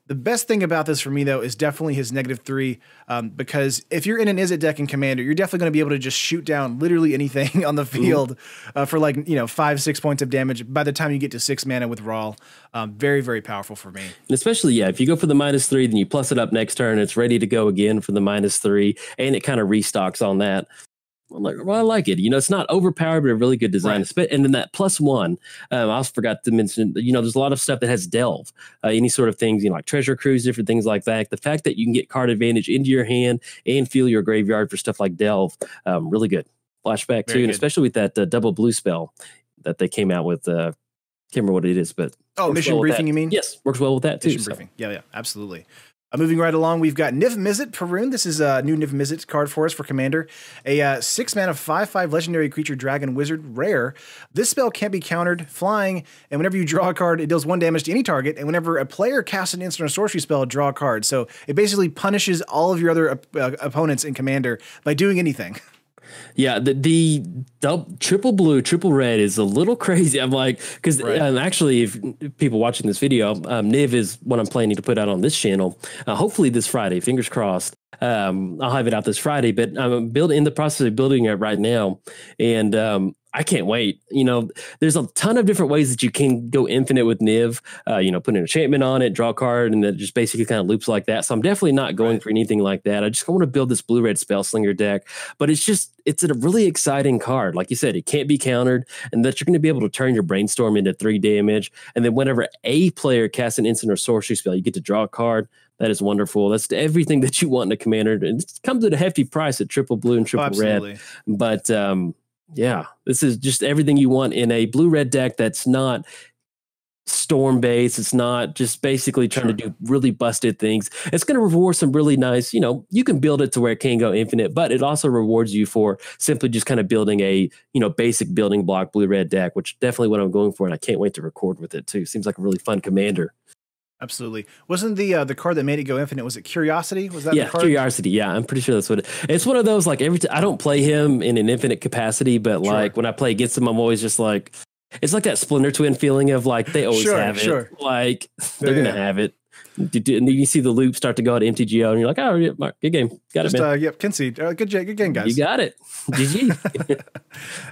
the best thing about this for me, though, is definitely his -3, because if you're in an Izzet deck in Commander, you're definitely going to be able to just shoot down literally anything on the field for like 5-6 points of damage by the time you get to 6 mana with Rahl. Very, very powerful for me. And especially, if you go for the -3, then you plus it up next turn, it's ready to go again for the -3, and it kind of restocks on that. I'm like, well, I like it. It's not overpowered, but a really good design. And then that +1, I also forgot to mention, there's a lot of stuff that has delve, any sort of things, like treasure cruise, different things like that. The fact that you can get card advantage into your hand and fill your graveyard for stuff like delve, really good. Flashback too, and especially with that double blue spell that they came out with. Can't remember what it is, but mission briefing, you mean? Yes, works well with that too. Mission briefing, yeah, absolutely. Moving right along, we've got Niv-Mizzet Parun. This is a new Niv-Mizzet card for us for Commander. A 6-mana 5/5 legendary creature dragon wizard rare. This spell can't be countered, flying, and whenever you draw a card, it deals 1 damage to any target, and whenever a player casts an instant or sorcery spell, draw a card. So it basically punishes all of your other opponents in Commander by doing anything. Yeah, the triple blue, triple red is a little crazy. I'm like, because actually, if people watching this video, Niv is what I'm planning to put out on this channel. Hopefully this Friday, fingers crossed. I'll have it out this Friday, but I'm in the process of building it right now, and I can't wait. There's a ton of different ways that you can go infinite with Niv. Put an enchantment on it, draw a card, and it just basically kind of loops like that. So I'm definitely not going for anything like that. I just want to build this blue-red Spellslinger deck. But it's a really exciting card. Like you said, it can't be countered, and that you're going to be able to turn your Brainstorm into 3 damage. And then whenever a player casts an instant or sorcery spell, you get to draw a card. That is wonderful. That's everything that you want in a Commander. And it comes at a hefty price at triple blue and triple red. But yeah, this is just everything you want in a blue-red deck that's not storm-based. It's not just basically trying to do really busted things. It's going to reward some really nice, you can build it to where it can go infinite, but it also rewards you for simply just kind of building a, basic building block blue-red deck, which definitely what I'm going for, and I can't wait to record with it too. Seems like a really fun Commander. Absolutely. Wasn't the card that made it go infinite, was it Curiosity? Was that the card? Curiosity. Yeah, I'm pretty sure that's what it's one of those, like, I don't play him in an infinite capacity, but like when I play against him, I'm always just like, it's like that Splinter Twin feeling of like, they always have it. Like they're going to have it. And then you see the loop start to go to MTGO, and you're like, oh, yeah, Mark, good game. Got Just, it, man. yep, Kinsey. Good game, guys. You got it. GG.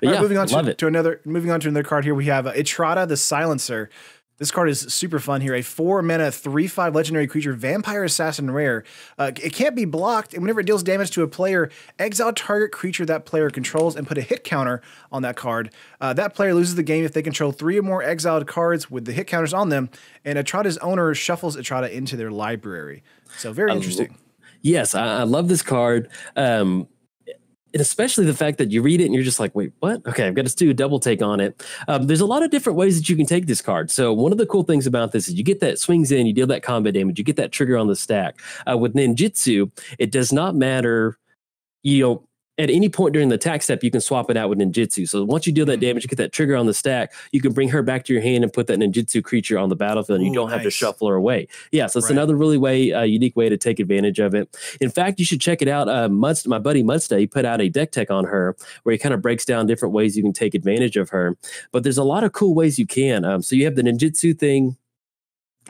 All right, moving on to another card here. We have Etrata the Silencer. This card is super fun here. A 4-mana, 3/5 legendary creature, Vampire Assassin rare. It can't be blocked, and whenever it deals damage to a player, exile target creature that player controls and put a hit counter on that card. That player loses the game if they control 3 or more exiled cards with the hit counters on them, and Etrata's owner shuffles Etrata into their library. So very interesting. Yes, I love this card. And especially the fact that you read it and you're just like, wait, what? Okay, I've got to do a double take on it. There's a lot of different ways that you can take this card. So one of the cool things about this is you get that swings in, you deal that combat damage, you get that trigger on the stack. With ninjutsu, it does not matter, at any point during the attack step, you can swap it out with ninjutsu. So once you deal that damage, you get that trigger on the stack, you can bring her back to your hand and put that ninjutsu creature on the battlefield, and you don't have to shuffle her away. Yeah, so it's another really unique way to take advantage of it. In fact, you should check it out. My buddy Mudsta, he put out a deck tech on her where he kind of breaks down different ways you can take advantage of her. But there's a lot of cool ways you can. So you have the ninjutsu thing.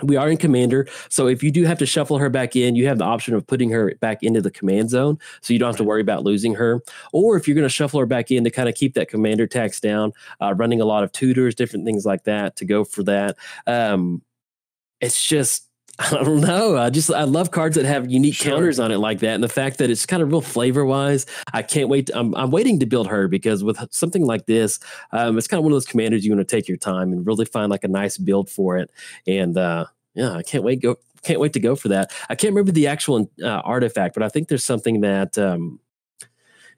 We are in Commander, so if you do have to shuffle her back in, you have the option of putting her back into the command zone, so you don't have to worry about losing her. Or if you're going to shuffle her back in to kind of keep that Commander tax down, running a lot of tutors, different things like that to go for that. It's just, I don't know. I love cards that have unique counters on it like that, and the fact that it's kind of real flavor wise. I can't wait. I'm waiting to build her, because with something like this, it's kind of one of those commanders you want to take your time and really find like a nice build for it. And I can't wait to go for that. I can't remember the actual artifact, but I think there's something that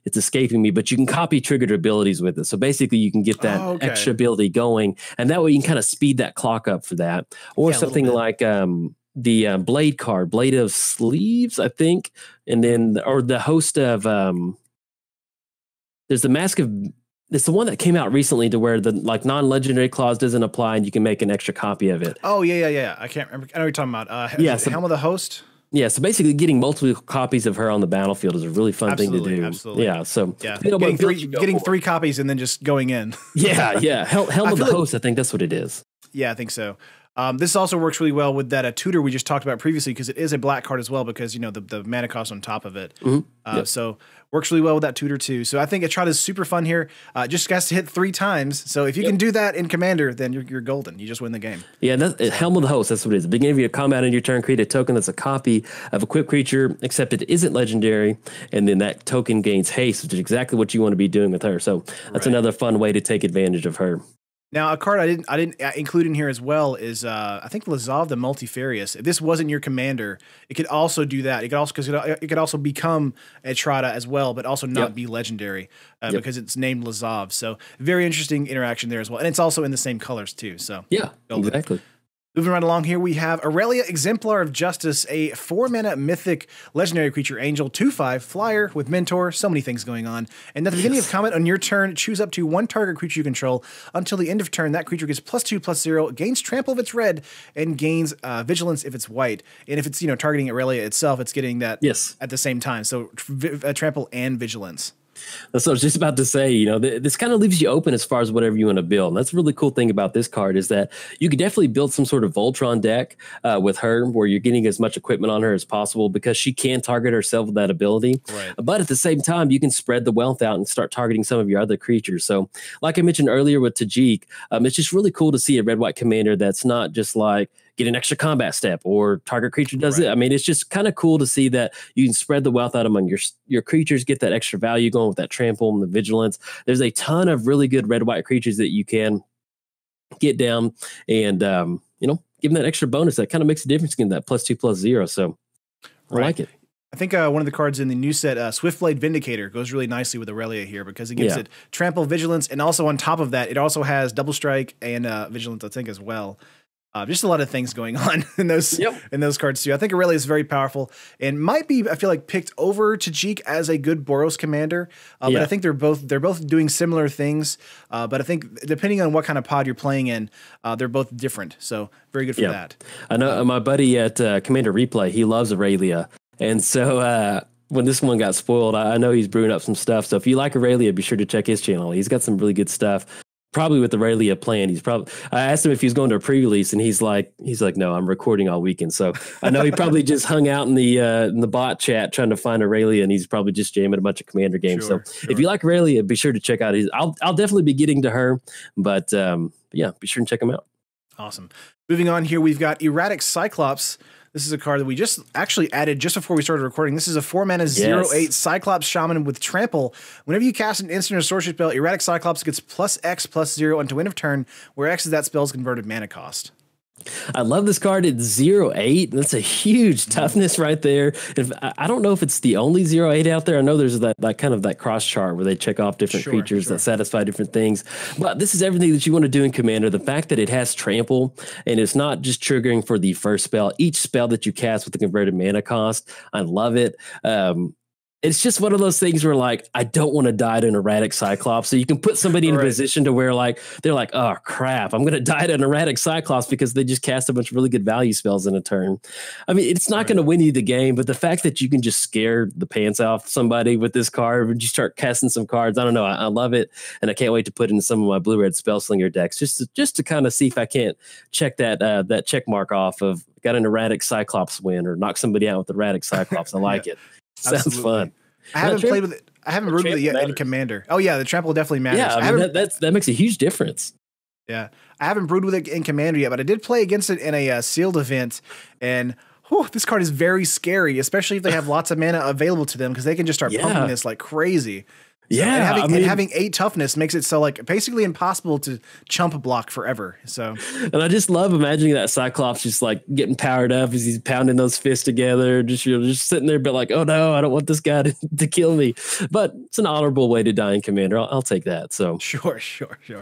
it's escaping me, but you can copy triggered abilities with it. So basically you can get that extra ability going, and that way you can kind of speed that clock up for that. Or something like the Blade card, Blade of Sleeves, I think. And then, or the host of, there's the Mask of, it's the one that came out recently to where the non-legendary clause doesn't apply and you can make an extra copy of it. Oh, yeah. I can't remember. I know what you're talking about. So Helm of the Host? Yeah, so basically getting multiple copies of her on the battlefield is a really fun thing to do. Absolutely. Yeah, so getting three copies and then just going in. Yeah. Helm of the Host, I think that's what it is. Yeah, I think so. This also works really well with that tutor we just talked about previously, because it is a black card as well, because the mana cost on top of it. So works really well with that tutor too. So I think Etrata is super fun here. Just has to hit 3 times. So if you can do that in Commander, then you're golden. You just win the game. Yeah, Helm of the Host. That's what it is. At the beginning of your combat in your turn, create a token that's a copy of a equipped creature, except it isn't legendary, and then that token gains haste, which is exactly what you want to be doing with her. So that's another fun way to take advantage of her. Now, a card I didn't include in here as well is I think Lazav the Multifarious. If this wasn't your commander, it could also do that. It could also become Etrata as well, but also not be legendary because it's named Lazav. So very interesting interaction there as well, and it's also in the same colors too. So exactly. Moving right along here, we have Aurelia, Exemplar of Justice, a 4-mana mythic legendary creature, angel, 2/5, flyer with mentor, so many things going on. And at the beginning of combat on your turn, choose up to 1 target creature you control. Until the end of turn, that creature gets +2/+0, gains trample if it's red, and gains vigilance if it's white. And if it's targeting Aurelia itself, it's getting that at the same time. So trample and vigilance. That's what I was just about to say. This kind of leaves you open as far as whatever you want to build. And that's a really cool thing about this card, is that you could definitely build some sort of Voltron deck with her, where you're getting as much equipment on her as possible, because she can target herself with that ability. Right. But at the same time, you can spread the wealth out and start targeting some of your other creatures. So like I mentioned earlier with Tajic, it's just really cool to see a red-white commander that's not just like, get an extra combat step or target creature does it. I mean, it's just kind of cool to see that you can spread the wealth out among your creatures, get that extra value going with that trample and the vigilance. There's a ton of really good red-white creatures that you can get down and, give them that extra bonus. That kind of makes a difference in that +2/+0. So I like it. I think one of the cards in the new set, Swiftblade Vindicator, goes really nicely with Aurelia here, because it gives it trample, vigilance, and also on top of that, it also has double strike and vigilance, I think, as well. Just a lot of things going on in those cards too. I think Aurelia is very powerful and might be, I feel like, picked over Tajic as a good Boros commander. But I think they're both doing similar things. But I think depending on what kind of pod you're playing in, they're both different. So very good for that. I know my buddy at Commander Replay, he loves Aurelia, and so when this one got spoiled, I know he's brewing up some stuff. So if you like Aurelia, be sure to check his channel. He's got some really good stuff. probably with the Aurelia plan. I asked him if he was going to a pre-release, and he's like, no, I'm recording all weekend. So I know he probably just hung out in the bot chat trying to find Aurelia, and he's probably just jamming a bunch of Commander games. Sure. If you like Aurelia, be sure to check out his. I'll definitely be getting to her, but yeah, be sure and check him out. Awesome. Moving on here, we've got Erratic Cyclops. This is a card that we just actually added just before we started recording. This is a 4-mana 0/8 Cyclops Shaman with Trample. Whenever you cast an instant or sorcery spell, Erratic Cyclops gets +X/+0 until end of turn, where X is that spell's converted mana cost. I love this card. It's 0/8. That's a huge toughness right there. I don't know if it's the only 0/8 out there. I know there's that kind of that cross chart where they check off different creatures that satisfy different things. But this is everything that you want to do in Commander. The fact that it has trample and it's not just triggering for the first spell. Each spell that you cast with the converted mana cost, I love it. It's just one of those things where, like, I don't want to die to an Erratic Cyclops. So you can put somebody in a position to where, like, they're like, oh, crap, I'm going to die to an Erratic Cyclops because they just cast a bunch of really good value spells in a turn. I mean, it's not going to win you the game, but the fact that you can just scare the pants off somebody with this card, when you start casting some cards, I don't know. I love it. And I can't wait to put in some of my blue-red Spellslinger decks just to kind of see if I can't check that check mark off of got an Erratic Cyclops win or knock somebody out with the Erratic Cyclops. I like it. Sounds Absolutely. Fun. I haven't played with it. I haven't rooted with it yet in Commander. Oh yeah, the trample definitely matters. Yeah, I mean, that makes a huge difference. Yeah, I haven't brewed with it in Commander yet, but I did play against it in a sealed event, and this card is very scary, especially if they have lots of mana available to them because they can just start pumping this like crazy. Yeah, and having 8 toughness makes it so like basically impossible to chump block forever. So, and I just love imagining that Cyclops just like getting powered up as he's pounding those fists together, just sitting there, but like, oh no, I don't want this guy to kill me. But it's an honorable way to die in Commander. I'll take that. So sure.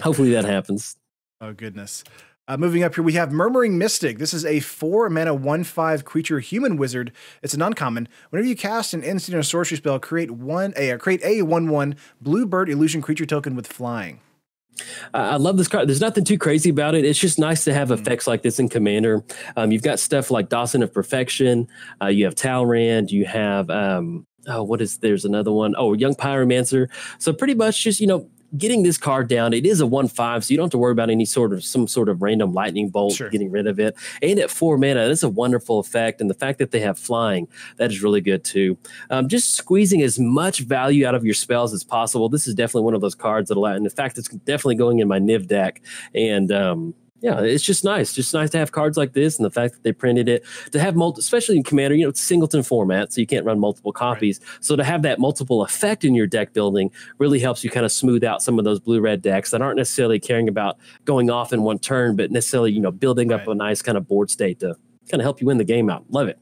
Hopefully that happens. Oh goodness. Moving up here, we have Murmuring Mystic. This is a 4-mana 1/5 creature human wizard. It's an uncommon. Whenever you cast an instant or sorcery spell, create a 1/1 blue bird illusion creature token with flying. I love this card. There's nothing too crazy about it. It's just nice to have effects like this in Commander. You've got stuff like Dawson of Perfection. You have Talrand. You have there's another one. Oh, Young Pyromancer. So pretty much just getting this card down. It is a 1/5, so you don't have to worry about some sort of random lightning bolt getting rid of it. And at 4 mana, that's a wonderful effect. And the fact that they have flying, that is really good too. Just squeezing as much value out of your spells as possible. This is definitely one of those cards that allow. And in fact, it's definitely going in my Niv deck. And yeah, it's just nice. Just nice to have cards like this, and the fact that they printed it to have especially in Commander, it's singleton format, so you can't run multiple copies. Right. So to have that multiple effect in your deck building really helps you kind of smooth out some of those blue-red decks that aren't necessarily caring about going off in one turn, but necessarily building up a nice kind of board state to kind of help you win the game out. Love it.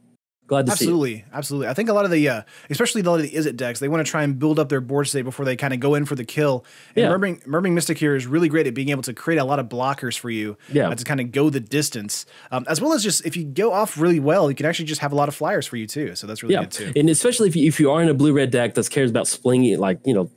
Glad to see it. Absolutely. I think a lot of the, especially a lot of the Izzet decks, they want to try and build up their board state before they kind of go in for the kill. And Murmuring Mystic here is really great at being able to create a lot of blockers for you to kind of go the distance. As well as just if you go off really well, you can actually just have a lot of flyers for you too. So that's really good too. And especially if you are in a blue-red deck that cares about slinging,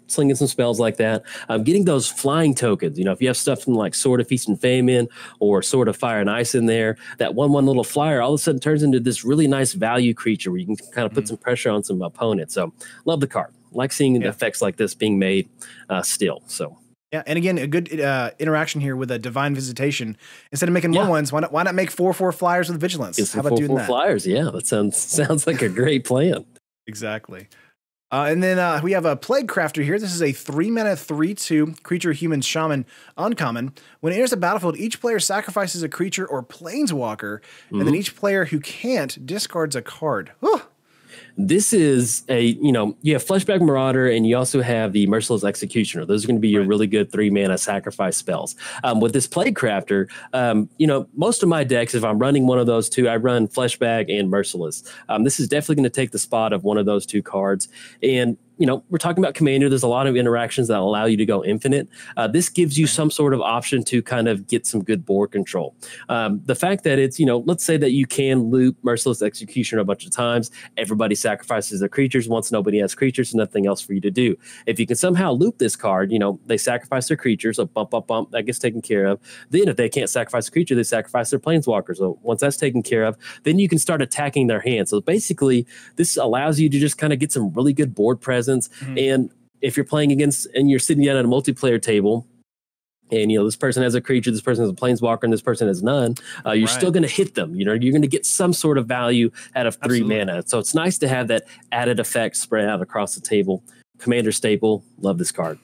slinging some spells like that, getting those flying tokens. If you have stuff from like Sword of Feast and Famine or Sword of Fire and Ice in there, that 1/1 little flyer all of a sudden turns into this really nice value creature where you can kind of put some pressure on some opponents. So love the card. Like seeing effects like this being made still. So yeah, and again, a good interaction here with a Divine Visitation. Instead of making 1/1s, why not make 4/4 flyers with Vigilance? How about doing that? 4/4 flyers, yeah. That sounds like a great plan. Exactly. And then we have a Plaguecrafter here. This is a 3-mana 3/2 creature human shaman uncommon. When it enters the battlefield, each player sacrifices a creature or planeswalker, and then each player who can't discards a card. Whew. This is you have Fleshback Marauder and you also have the Merciless Executioner. Those are going to be your really good 3-mana sacrifice spells. With this Plaguecrafter, most of my decks, if I'm running one of those two, I run Fleshback and Merciless. This is definitely going to take the spot of one of those two cards. And we're talking about Commander. There's a lot of interactions that allow you to go infinite. This gives you some sort of option to kind of get some good board control. The fact that it's, let's say that you can loop Merciless Executioner a bunch of times. Everybody sacrifices their creatures. Once nobody has creatures, there's nothing else for you to do. If you can somehow loop this card, they sacrifice their creatures, so bump, that gets taken care of. Then if they can't sacrifice a creature, they sacrifice their planeswalkers. So once that's taken care of, then you can start attacking their hand. So basically, this allows you to just kind of get some really good board presence. And if you're playing against and you're sitting down at a multiplayer table, and this person has a creature, this person has a planeswalker, and this person has none, you're still going to hit them. You're going to get some sort of value out of 3 mana. So it's nice to have that added effect spread out across the table. Commander staple, love this card.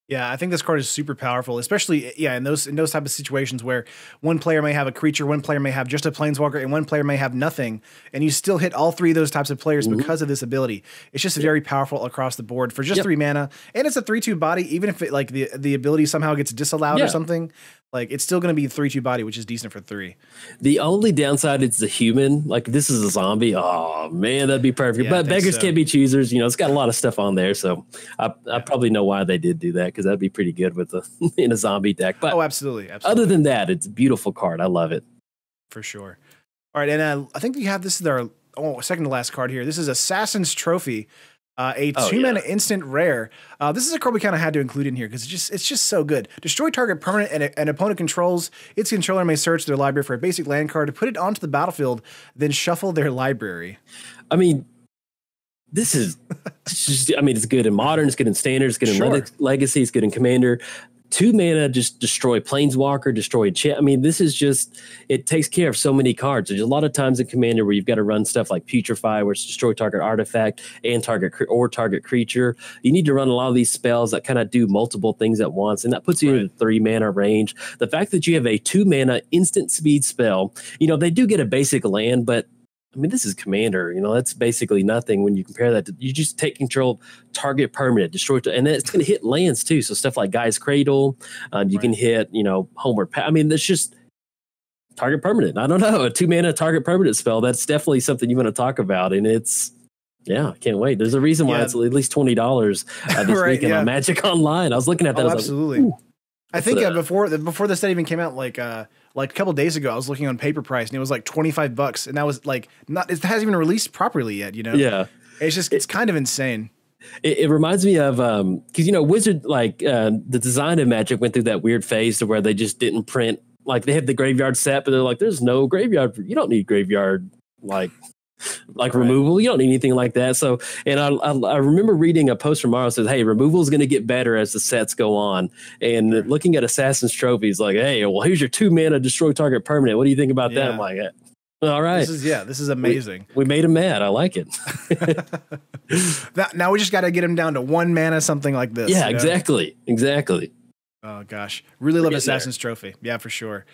Yeah, I think this card is super powerful, especially in those type of situations where one player may have a creature, one player may have just a planeswalker, and one player may have nothing, and you still hit all 3 of those types of players because of this ability. It's just very powerful across the board for just 3 mana, and it's a 3/2 body. Even if it the ability somehow gets disallowed or something, like it's still going to be 3/2 body, which is decent for 3. The only downside is the human. Like this is a zombie. Oh man, that'd be perfect. Yeah, but beggars can't be choosers. It's got a lot of stuff on there, so I probably know why they did do that, because that'd be pretty good with in a zombie deck. But absolutely. Other than that, it's a beautiful card. I love it for sure. All right, and I think we have this is our second to last card here. This is Assassin's Trophy. A 2-mana instant rare. This is a card we kind of had to include in here because it's just so good. Destroy target permanent and an opponent controls. Its controller may search their library for a basic land card to put it onto the battlefield, then shuffle their library. I mean, this is just, it's good in Modern, it's good in Standard, it's good in Legacy, it's good in Commander. 2 mana, just destroy Planeswalker, destroy Chat. This is just, it takes care of so many cards. There's a lot of times in Commander where you've got to run stuff like Putrefy, where it's destroy target artifact and target creature. You need to run a lot of these spells that kind of do multiple things at once, and that puts you in the 3 mana range. The fact that you have a 2 mana instant speed spell, they do get a basic land, but this is Commander. That's basically nothing when you compare that to, you just take control, target permanent, destroy, and it's going to hit lands too. So stuff like Guy's Cradle, you can hit, Homeward Path. That's just target permanent. I don't know, a 2 mana target permanent spell. That's definitely something you want to talk about, and it's. Yeah, I can't wait. There's a reason why it's at least $20 this weekend on Magic Online. I was looking at that. Absolutely. Like, I think before the set even came out, like a couple days ago, I was looking on Paper Price and it was like $25, and that was like it hasn't even released properly yet. Yeah, it's kind of insane. It reminds me of because Wizard the design of Magic went through that weird phase to where they just didn't print, like they had the graveyard set, but they're like, there's no graveyard. You don't need graveyard removal. You don't need anything like that. So, and I remember reading a post from Morrow says, hey, removal is going to get better as the sets go on. And looking at Assassin's Trophies, like, hey, well, here's your 2 mana destroy target permanent. What do you think about that? I'm like, all right. This is amazing. We made him mad. I like it. Now we just got to get him down to 1 mana, something like this. Yeah, exactly. Oh gosh, really love Assassin's Trophy. Yeah, for sure.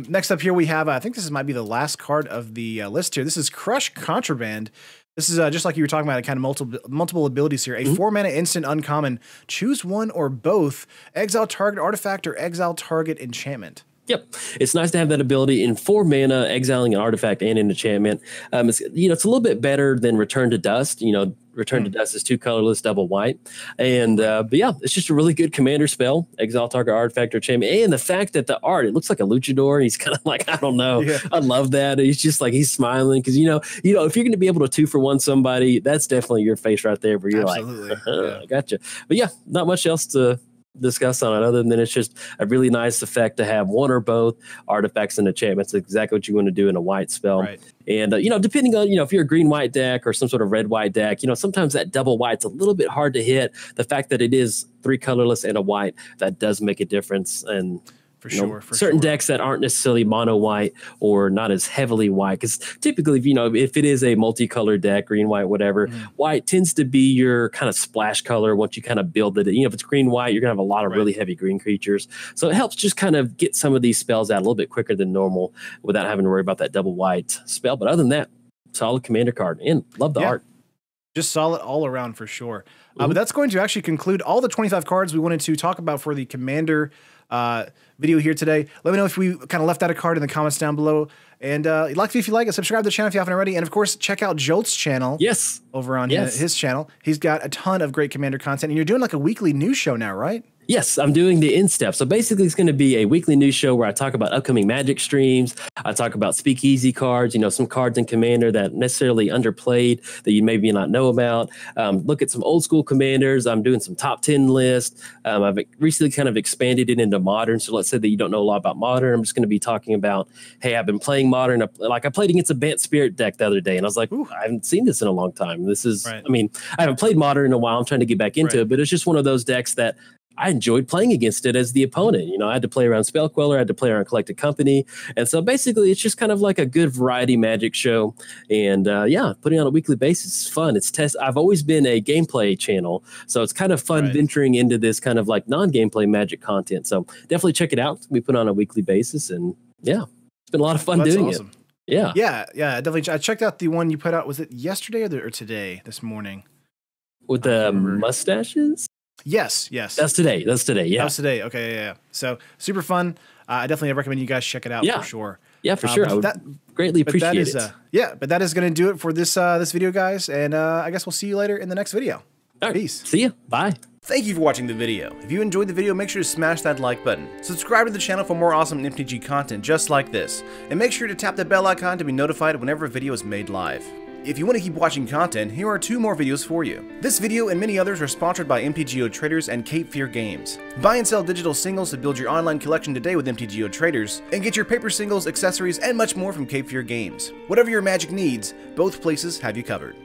Next up here we have, I think this might be the last card of the list here. This is Crush Contraband. This is just like you were talking about, kind of multiple abilities here. A 4 mana instant uncommon. Choose one or both. Exile target artifact or exile target enchantment. Yep. It's nice to have that ability in 4 mana, exiling an artifact and an enchantment. It's a little bit better than Return to Dust. Return to Dust is 2 colorless, double white. And, but yeah, it's just a really good commander spell. Exile target artifact or enchantment. And the fact that the art, it looks like a luchador. He's kind of like, I don't know. Yeah. I love that. He's just like, he's smiling. Cause if you're going to be able to 2-for-1 somebody, that's definitely your face right there where you're Absolutely. like, I gotcha. But yeah, not much else to discuss on it other than it's just a really nice effect to have one or both artifacts and enchantments. Exactly what you want to do in a white spell. Right. And depending on if you're a green-white deck or some sort of red-white deck, sometimes that double white's a little bit hard to hit. The fact that it is 3 colorless and a white, that does make a difference. And for sure, certain decks that aren't necessarily mono white or not as heavily white, because typically, if it is a multicolored deck, green, white, whatever, white tends to be your kind of splash color once you kind of build it. If it's green, white, you're gonna have a lot of really heavy green creatures. So it helps just kind of get some of these spells out a little bit quicker than normal without having to worry about that double white spell. But other than that, solid commander card, and love the art. Just solid all around for sure. But that's going to actually conclude all the 25 cards we wanted to talk about for the Commander video here today. Let me know if we kind of left out a card in the comments down below. And like if you like it, subscribe to the channel if you haven't already. And of course, check out Jolt's channel. Yes. Over on his channel. He's got a ton of great Commander content. And you're doing like a weekly news show now, right? Yes, I'm doing the in-step. So basically it's going to be a weekly news show where I talk about upcoming Magic streams. I talk about speakeasy cards, some cards in Commander that necessarily underplayed that you maybe not know about. Look at some old school Commanders. I'm doing some top 10 lists. I've recently kind of expanded it into Modern. So let's say that you don't know a lot about Modern. I'm just going to be talking about, hey, I've been playing Modern. Like I played against a Bant Spirit deck the other day and I was like, I haven't seen this in a long time. This is, I haven't played Modern in a while. I'm trying to get back into it, but it's just one of those decks that I enjoyed playing against it as the opponent. You know, I had to play around Spell Queller, I had to play around Collected Company. And so basically it's just kind of like a good variety Magic show. And yeah, putting on a weekly basis is fun. I've always been a gameplay channel, so it's kind of fun venturing into this kind of like non-gameplay Magic content. So definitely check it out. We put on a weekly basis, and yeah, it's been a lot of fun doing it. Yeah. Definitely. I checked out the one you put out. Was it yesterday or today? This morning with the mustaches? Yes. That's today. Yeah, that was today. Okay, yeah. So super fun. I definitely recommend you guys check it out for sure. Yeah, for sure. I would greatly appreciate it. But that is going to do it for this this video, guys. And I guess we'll see you later in the next video. All right. Peace. See ya. Bye. Thank you for watching the video. If you enjoyed the video, make sure to smash that like button. Subscribe to the channel for more awesome MTG content just like this. And make sure to tap the bell icon to be notified whenever a video is made live. If you want to keep watching content, here are 2 more videos for you. This video and many others are sponsored by MTGO Traders and Cape Fear Games. Buy and sell digital singles to build your online collection today with MTGO Traders, and get your paper singles, accessories, and much more from Cape Fear Games. Whatever your Magic needs, both places have you covered.